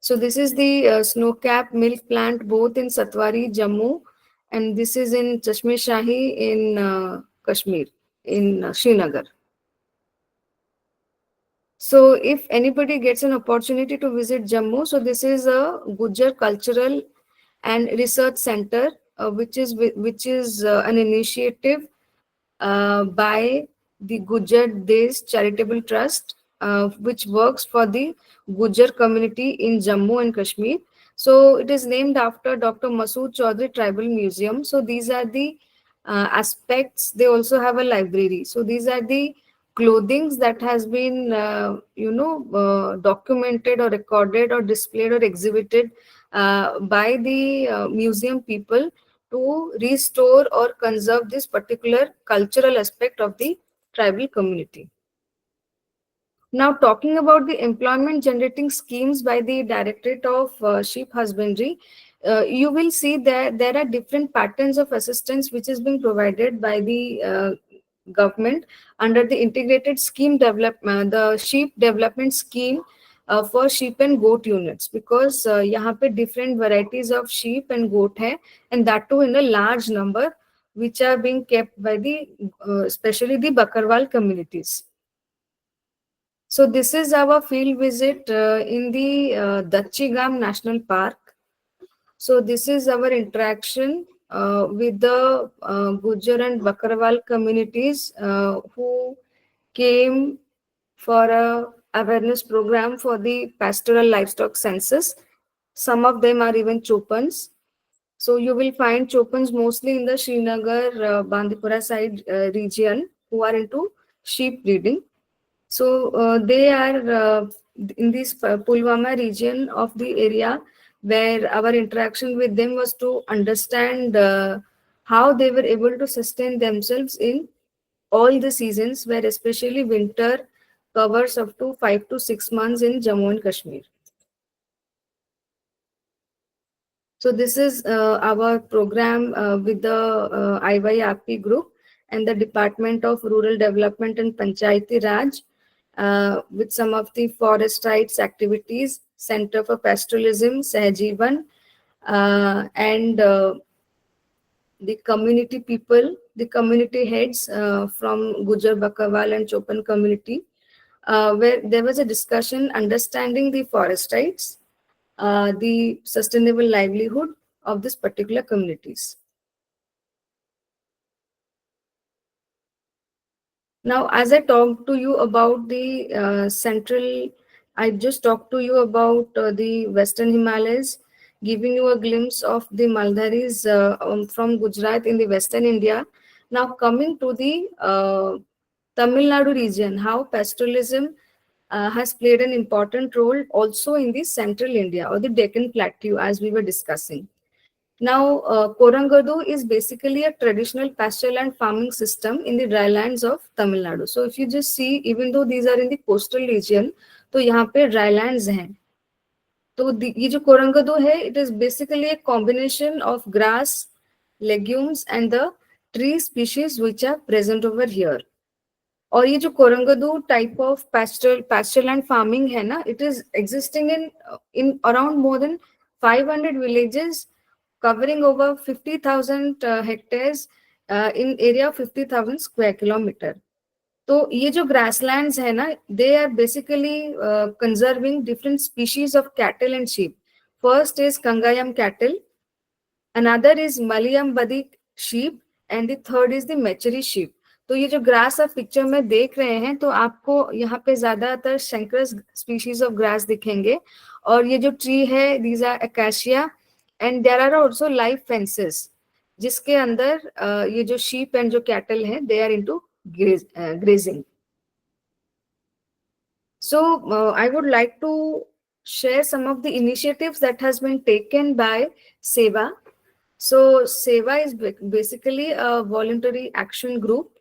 So this is the snow cap milk plant both in Satwari, Jammu, and this is in Chashme Shahi in Kashmir, in Srinagar. So if anybody gets an opportunity to visit Jammu, so this is a Gujar Cultural and Research Center, which is an initiative by the Gujar Desh Charitable Trust, which works for the Gujar community in Jammu and Kashmir. So it is named after Dr. Masood Chaudhary Tribal Museum. So these are the aspects. They also have a library. So these are the clothings that has been documented or recorded or displayed or exhibited by the museum people to restore or conserve this particular cultural aspect of the tribal community. Now, talking about the employment generating schemes by the Directorate of Sheep Husbandry, you will see that there are different patterns of assistance which is being provided by the government under the integrated scheme development, the sheep development scheme for sheep and goat units, because यहाँ पे different varieties of sheep and goat है, and that too in a large number, which are being kept by the especially the Bakarwal communities. So this is our field visit in the Dachigam National Park. So this is our interaction with the Gujar and Bakarwal communities who came for a awareness program for the pastoral livestock census. Some of them are even chopans. So you will find chopans mostly in the Srinagar, Bandipora side region who are into sheep breeding. So they are in this Pulwama region of the area, where our interaction with them was to understand how they were able to sustain themselves in all the seasons, where especially winter covers up to 5 to 6 months in Jammu and Kashmir. So this is our program with the IYRP group and the Department of Rural Development and Panchayati Raj, with some of the forest rights activities, Center for Pastoralism, Sahajivan, and the community people, the community heads from Gujar, Bakawal and Chopan community, where there was a discussion understanding the forest rights, the sustainable livelihood of this particular communities. Now, as I talked to you about the central, I just talked to you about the Western Himalayas, giving you a glimpse of the Maldharis from Gujarat in the Western India. Now, coming to the Tamil Nadu region, how pastoralism has played an important role also in the central India or the Deccan Plateau, as we were discussing. Now, Korangadu is basically a traditional pasture land farming system in the drylands of Tamil Nadu. So, if you just see, even though these are in the coastal region, तो यहाँ पे drylands हैं. तो ये जो Korangadu है, it is basically a combination of grass, legumes, and the tree species which are present over here. और ये जो कोरंगदू type of pasture land farming है ना, it is existing in around more than 500 villages covering over 50,000 hectares in area of 50,000 square kilometer. तो ये जो grasslands है ना, they are basically conserving different species of cattle and sheep. First is Kangayam cattle, another is Malayam Badik sheep, and the third is the Mechery sheep. तो ये जो grass आप picture में देख रहे हैं, तो आपको यहाँ पे ज्यादातर शंकरस स्पीशीज ऑफ ग्रास दिखेंगे, और ये जो ट्री है, these are acacia, and there are also live fences जिसके अंदर ये जो शीप एंड जो कैटल है, they are into grazing. So I would like to share some of the initiatives that has been taken by SEVA. So SEVA is basically a voluntary action group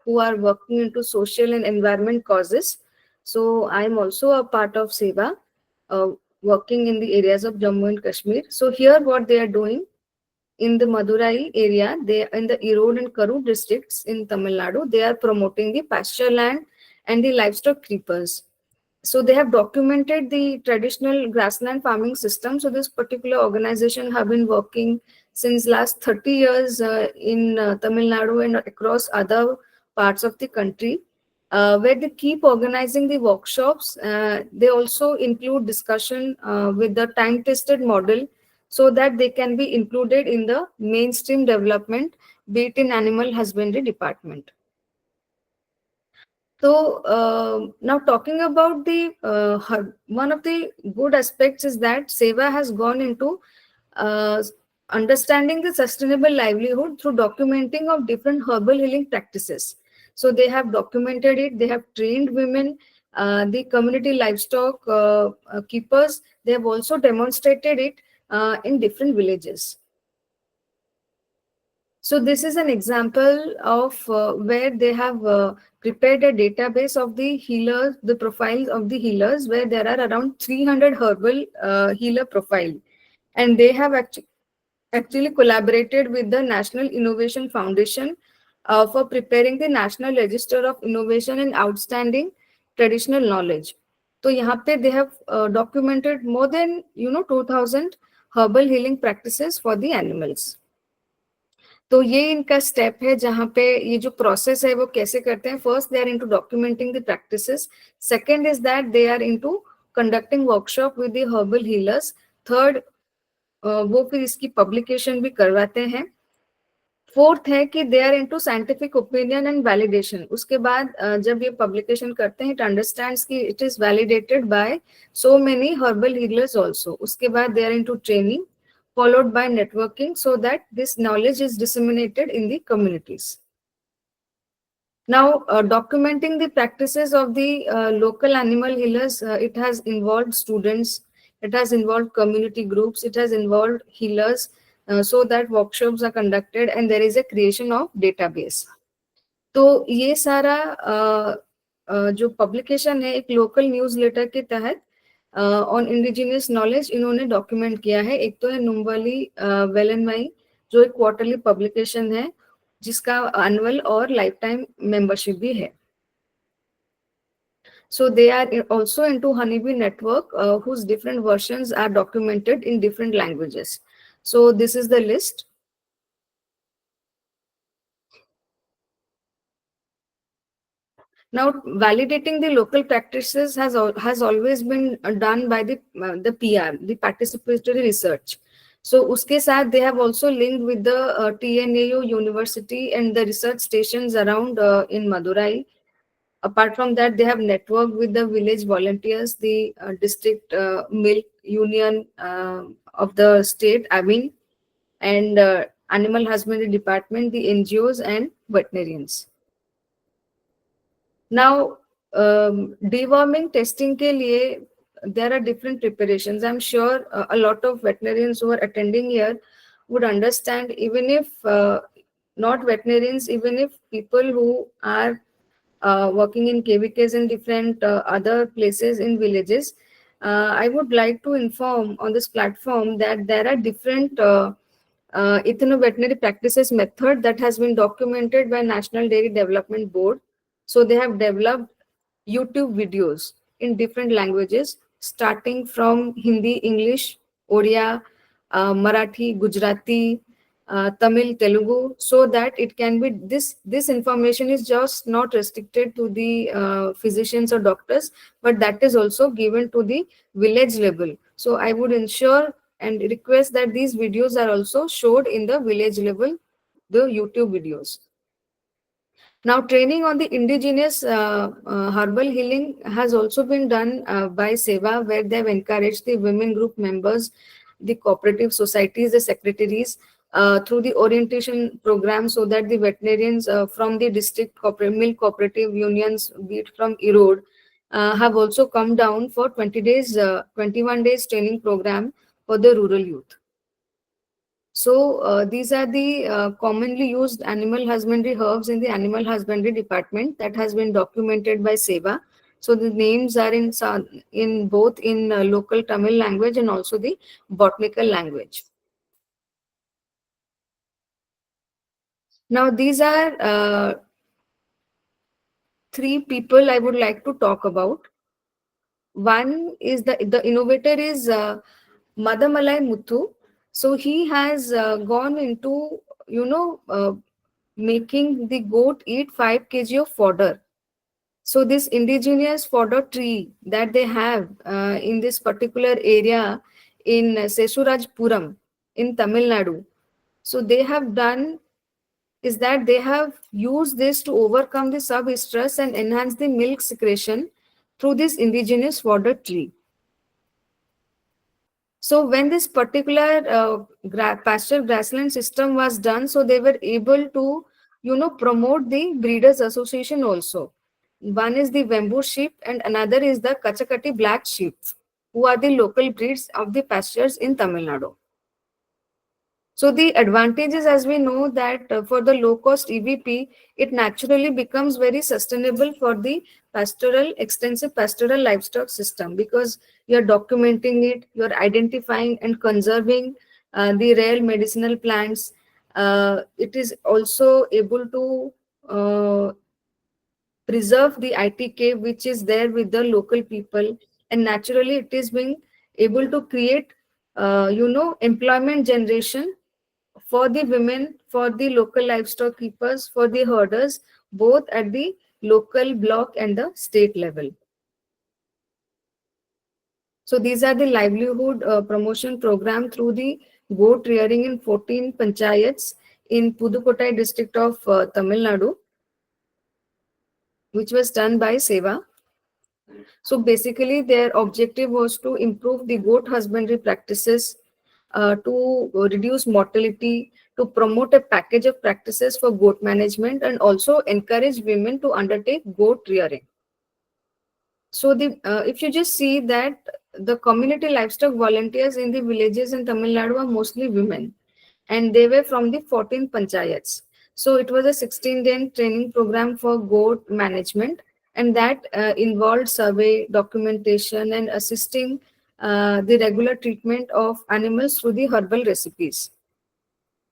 who are working into social and environment causes. So I'm also a part of SEVA, working in the areas of Jammu and Kashmir. So here what they are doing in the Madurai area, they in the Erode and Karur districts in Tamil Nadu, they are promoting the pasture land and the livestock creepers. So they have documented the traditional grassland farming system. So this particular organization have been working since last 30 years in Tamil Nadu and across other parts of the country. where they keep organizing the workshops. They also include discussion with the time tested model so that they can be included in the mainstream development, be it in animal husbandry department. So now talking about the one of the good aspects is that Seva has gone into uh, understanding the sustainable livelihood through documenting of different herbal healing practices. So they have documented it. They have trained women, the community livestock keepers. They have also demonstrated it in different villages. So this is an example of where they have prepared a database of the healers, the profiles of the healers, where there are around 300 herbal healer profile, and they have actually collaborated with the National Innovation Foundation for preparing the National Register of Innovation and Outstanding Traditional Knowledge. So यहाँ पे they have documented more than 2000 herbal healing practices for the animals. तो ये इनका step है जहाँ पे ये जो प्रोसेस है वो कैसे करते हैं. First they are into documenting the practices. Second is that they are into conducting workshop with the herbal healers. Third वो फिर इसकी पब्लिकेशन भी करवाते हैं. फोर्थ है कि they are into scientific opinion and validation. उसके बाद जब ये पब्लिकेशन करते हैं इट अंडरस्टैंड्स कि it is validated by so many herbal healers also. उसके बाद they are into training followed by networking so that this knowledge is disseminated in the communities. Now, documenting the practices of the local animal healers, it has involved students, it has involved community groups, it has involved healers, so that workshops are conducted and there is a creation of database. तो ये सारा जो publication है एक local newsletter के तहत on indigenous knowledge इन्होंने document किया है. एक तो है नुम्बली वेलनमाई जो एक क्वार्टरली पब्लिकेशन है जिसका एनुअल और लाइफ टाइम मेंबरशिप भी है. So they are also into Honeybee network whose different versions are documented in different languages. So this is the list. Now, validating the local practices has always been done by the PR, the participatory research. So, uske saath they have also linked with the TNAU University and the research stations around in Madurai. Apart from that, they have networked with the village volunteers, the district milk union of the state, I mean, and animal husbandry department, the NGOs and veterinarians. Now, deworming testing के लिए there are different preparations. I'm sure a lot of veterinarians who are attending here would understand, even if not veterinarians, even if people who are working in KVKs and different other places in villages, I would like to inform on this platform that there are different ethno-veterinary practices method that has been documented by National Dairy Development Board. So they have developed YouTube videos in different languages, starting from Hindi, English, Odia, Marathi, Gujarati, Tamil, Telugu, so that it can be this information is just not restricted to the physicians or doctors, but that is also given to the village level. So I would ensure and request that these videos are also showed in the village level, the YouTube videos. Now, training on the indigenous herbal healing has also been done by Seva, where they have encouraged the women group members, the cooperative societies, the secretaries, through the orientation program, so that the veterinarians from the district milk cooperative unions, be it from Erode, have also come down for 20 days, 21 days training program for the rural youth. So these are the commonly used animal husbandry herbs in the animal husbandry department that has been documented by Seva. So the names are in both in local Tamil language and also the botanical language. Now these are three people I would like to talk about. One is the innovator is Madamalai Muthu. So he has gone into, making the goat eat 5 kg of fodder. So this indigenous fodder tree that they have in this particular area in Sesurajpuram in Tamil Nadu, so they have done is that they have used this to overcome the sub-stress and enhance the milk secretion through this indigenous fodder tree. So when this particular pasture grassland system was done, so they were able to, promote the breeders association also. One is the Vembu sheep and another is the Kachakati black sheep, who are the local breeds of the pastures in Tamil Nadu. So the advantages, as we know, that for the low cost EVP, it naturally becomes very sustainable for the pastoral, extensive pastoral livestock system, because you're documenting it, you're identifying and conserving the rare medicinal plants. It is also able to preserve the ITK which is there with the local people, and naturally it is being able to create, employment generation for the women, for the local livestock keepers, for the herders, both at the local, block, and the state level. So these are the livelihood promotion program through the goat rearing in 14 panchayats in Pudukkottai district of Tamil Nadu, which was done by Seva. So basically, their objective was to improve the goat husbandry practices, to reduce mortality, to promote a package of practices for goat management, and also encourage women to undertake goat rearing. So the if you just see that the community livestock volunteers in the villages in Tamil Nadu are mostly women, and they were from the 14 panchayats. So it was a 16-day training program for goat management, and that involved survey, documentation, and assisting the regular treatment of animals through the herbal recipes.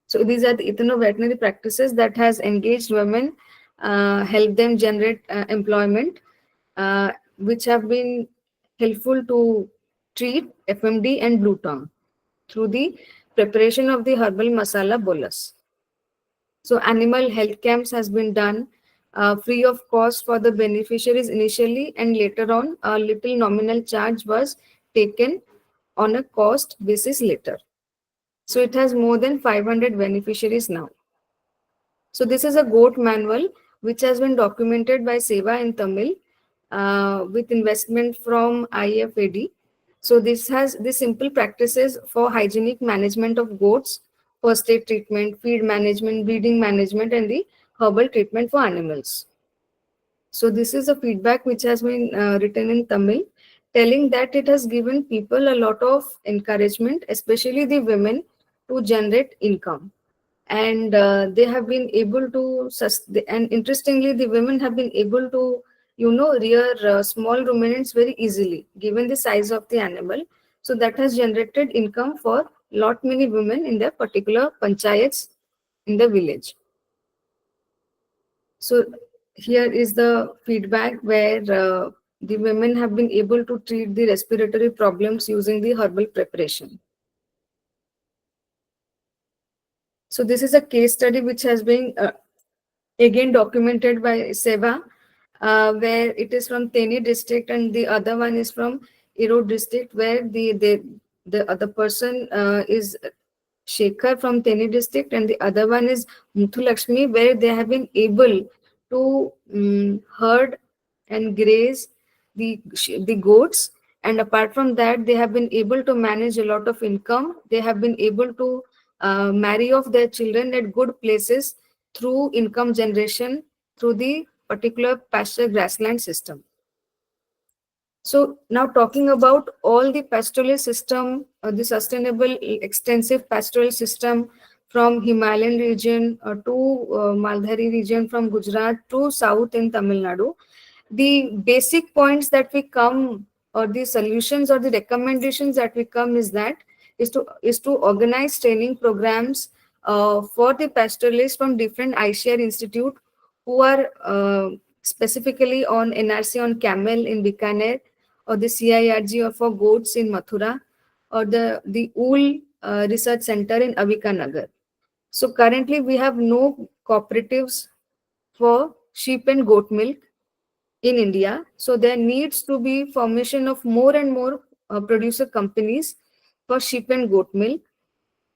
So these are the ethno-veterinary practices that has engaged women, helped them generate employment, which have been helpful to treat FMD and blue tongue through the preparation of the herbal masala bolus. So animal health camps has been done free of cost for the beneficiaries initially, and later on a little nominal charge was taken on a cost basis later. So it has more than 500 beneficiaries now. So this is a goat manual which has been documented by Seva in Tamil with investment from IFAD. So this has the simple practices for hygienic management of goats, first aid treatment, feed management, breeding management, and the herbal treatment for animals. So this is a feedback which has been written in Tamil, telling that it has given people a lot of encouragement, especially the women, to generate income. And they have been able to, and interestingly, the women have been able to, rear small ruminants very easily, given the size of the animal. So that has generated income for lot many women in their particular panchayats in the village. So here is the feedback where the women have been able to treat the respiratory problems using the herbal preparation. So this is a case study which has been again documented by Seva, where it is from Teni district and the other one is from Erode district, where the other person is Shekhar from Teni district and the other one is Muthu Lakshmi, where they have been able to herd and graze the goats, and apart from that they have been able to manage a lot of income. They have been able to marry off their children at good places through income generation through the particular pasture grassland system. So now talking about all the pastoral system, the sustainable extensive pastoral system from Himalayan region to Maldhari region, from Gujarat to south in Tamil Nadu, the basic points that we come, or the solutions or the recommendations that we come, is to organize training programs for the pastoralists from different ICR institute who are specifically on NRC on camel in Bikaner, or the CIRG or for goats in Mathura, or the wool research center in Avikanagar. So currently we have no cooperatives for sheep and goat milk in India. So there needs to be formation of more and more producer companies for sheep and goat milk.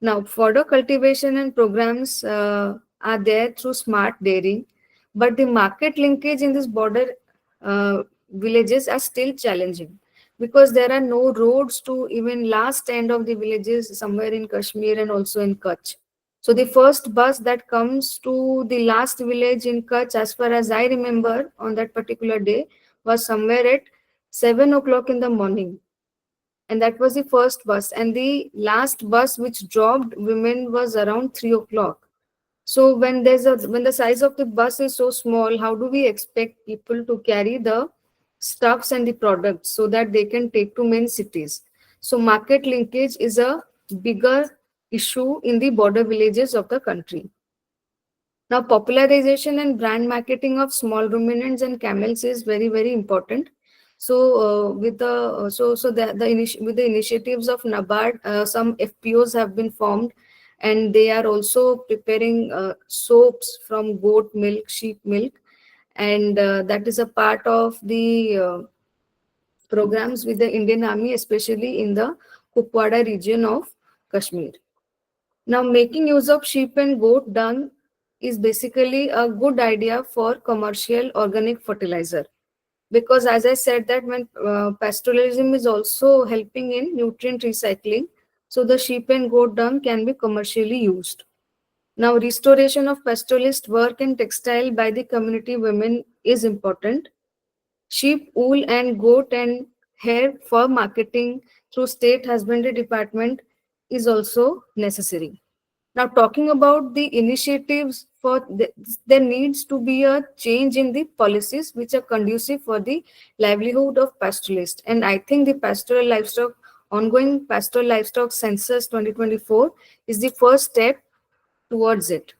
Now, fodder cultivation and programs are there through smart dairying, but the market linkage in these border villages are still challenging because there are no roads to even last end of the villages somewhere in Kashmir and also in Kutch. So the first bus that comes to the last village in Kutch, as far as I remember, on that particular day, was somewhere at 7 o'clock in the morning, and that was the first bus, and the last bus which dropped women was around 3 o'clock. So when the size of the bus is so small, how do we expect people to carry the stuffs and the products so that they can take to main cities? So market linkage is a bigger issue in the border villages of the country. Now, popularization and brand marketing of small ruminants and camels is very, very important. So, with the with the initiatives of NABARD, some FPOs have been formed, and they are also preparing soaps from goat milk, sheep milk, and that is a part of the programs with the Indian Army, especially in the Kupwara region of Kashmir. Now, making use of sheep and goat dung is basically a good idea for commercial organic fertilizer, because, as I said, that when pastoralism is also helping in nutrient recycling, so the sheep and goat dung can be commercially used. Now, restoration of pastoralist work and textile by the community women is important. Sheep wool and goat and hair for marketing through state husbandry department is also necessary. Now, talking about the initiatives there needs to be a change in the policies which are conducive for the livelihood of pastoralists. And I think the ongoing pastoral livestock census 2024 is the first step towards it.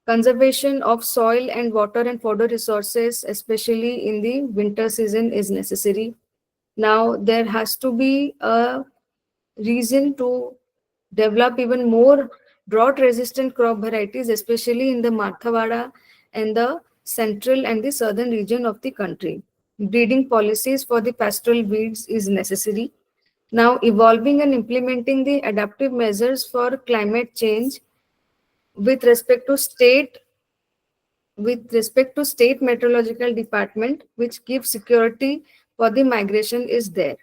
Conservation of soil and water and fodder resources, especially in the winter season, is necessary. Now, there has to be a reason to develop even more drought resistant crop varieties, especially in the Marthawada and the central and the southern region of the country. Breeding policies for the pastoral weeds is necessary. Now, evolving and implementing the adaptive measures for climate change with respect to state meteorological department, which gives security for the migration, is there.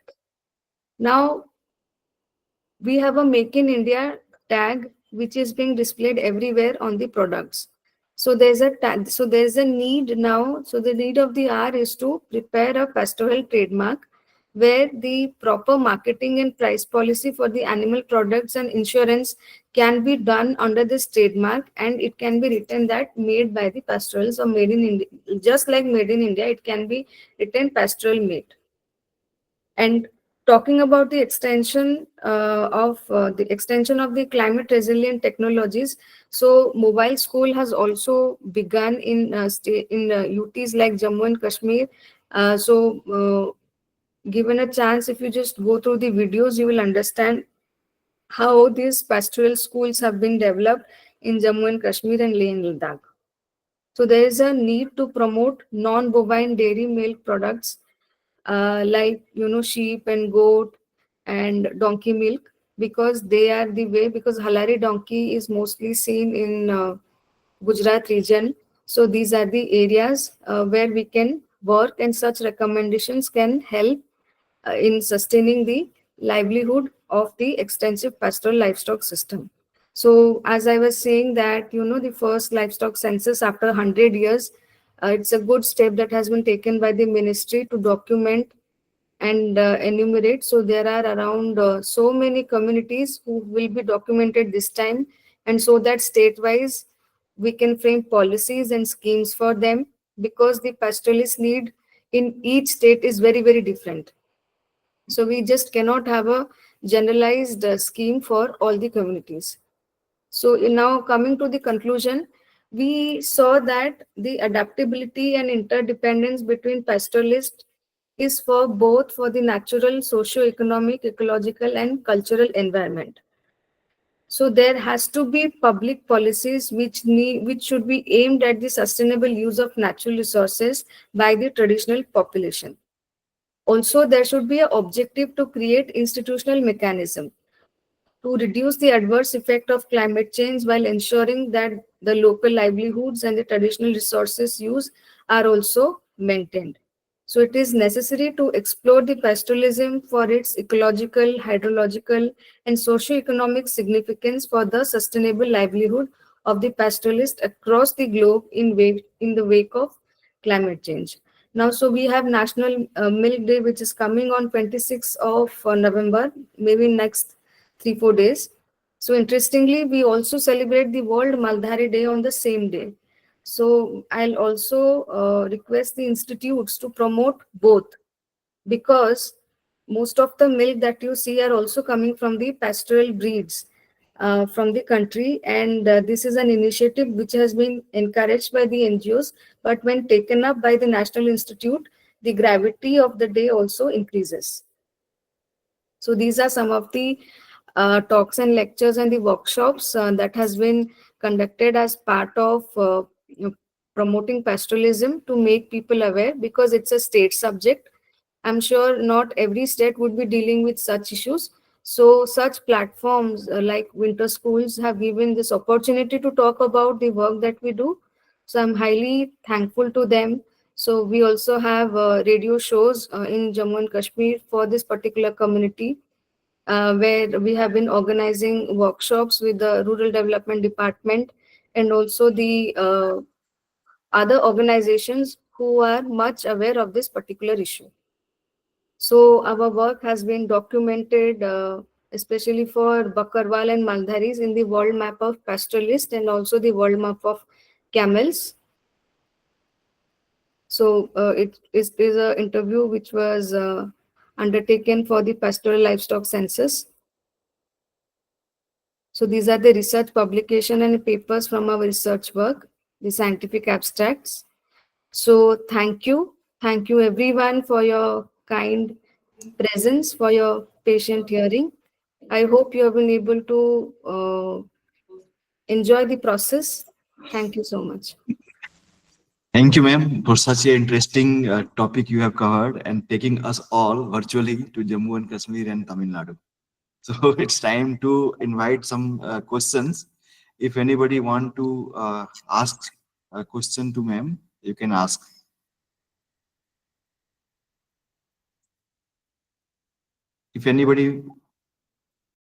Now, we have a Make in India tag which is being displayed everywhere on the products. So there's a tag, so there's a need now. So the need of the hour is to prepare a pastoral trademark where the proper marketing and price policy for the animal products and insurance can be done under this trademark, and it can be written that made by the pastorals or made in India. Just like made in India, it can be written pastoral made. And talking about the extension of the climate resilient technologies, so mobile school has also begun in UTs like Jammu and Kashmir. Given a chance, if you just go through the videos, you will understand how these pastoral schools have been developed in Jammu and Kashmir and Leh and Ladakh. So there is a need to promote non-bovine dairy milk products like sheep and goat and donkey milk, because they are the way, because Halari donkey is mostly seen in Gujarat region. So these are the areas where we can work, and such recommendations can help in sustaining the livelihood of the extensive pastoral livestock system. So as I was saying that, the first livestock census after 100 years, it's a good step that has been taken by the ministry to document and enumerate. So there are around so many communities who will be documented this time, and so that state-wise we can frame policies and schemes for them, because the pastoralist need in each state is very, very different. So we just cannot have a generalized scheme for all the communities. So now coming to the conclusion, we saw that the adaptability and interdependence between pastoralists is for the natural, socio-economic, ecological, and cultural environment. So there has to be public policies which should be aimed at the sustainable use of natural resources by the traditional population. Also, there should be an objective to create institutional mechanism to reduce the adverse effect of climate change while ensuring that the local livelihoods and the traditional resources use are also maintained. So it is necessary to explore the pastoralism for its ecological, hydrological, and socio-economic significance for the sustainable livelihood of the pastoralist across the globe in the wake of climate change. Now, so we have National Milk Day, which is coming on 26th of November, maybe next 3 4 days. So interestingly, we also celebrate the World Maldhari Day on the same day. So I'll also request the institutes to promote both, because most of the milk that you see are also coming from the pastoral breeds from the country, and this is an initiative which has been encouraged by the NGOs, but when taken up by the National Institute, the gravity of the day also increases. So these are some of the talks and lectures and the workshops that has been conducted as part of promoting pastoralism to make people aware, because it's a state subject. I'm sure not every state would be dealing with such issues. So such platforms like winter schools have given this opportunity to talk about the work that we do. So I'm highly thankful to them. So we also have radio shows in Jammu and Kashmir for this particular community, where we have been organizing workshops with the Rural Development Department and also the other organizations who are much aware of this particular issue. So our work has been documented, especially for Bakarwal and Maldharis, in the world map of pastoralist and also the world map of camels. So it is an interview which was undertaken for the pastoral livestock census. So these are the research publication and papers from our research work, the scientific abstracts. So thank you everyone for your kind presence, for your patient hearing. I hope you have been able to enjoy the process. Thank you so much. Thank you, ma'am, for such an interesting topic you have covered and taking us all virtually to Jammu and Kashmir and Tamil Nadu. So it's time to invite some questions. If anybody want to ask a question to ma'am, you can ask. If anybody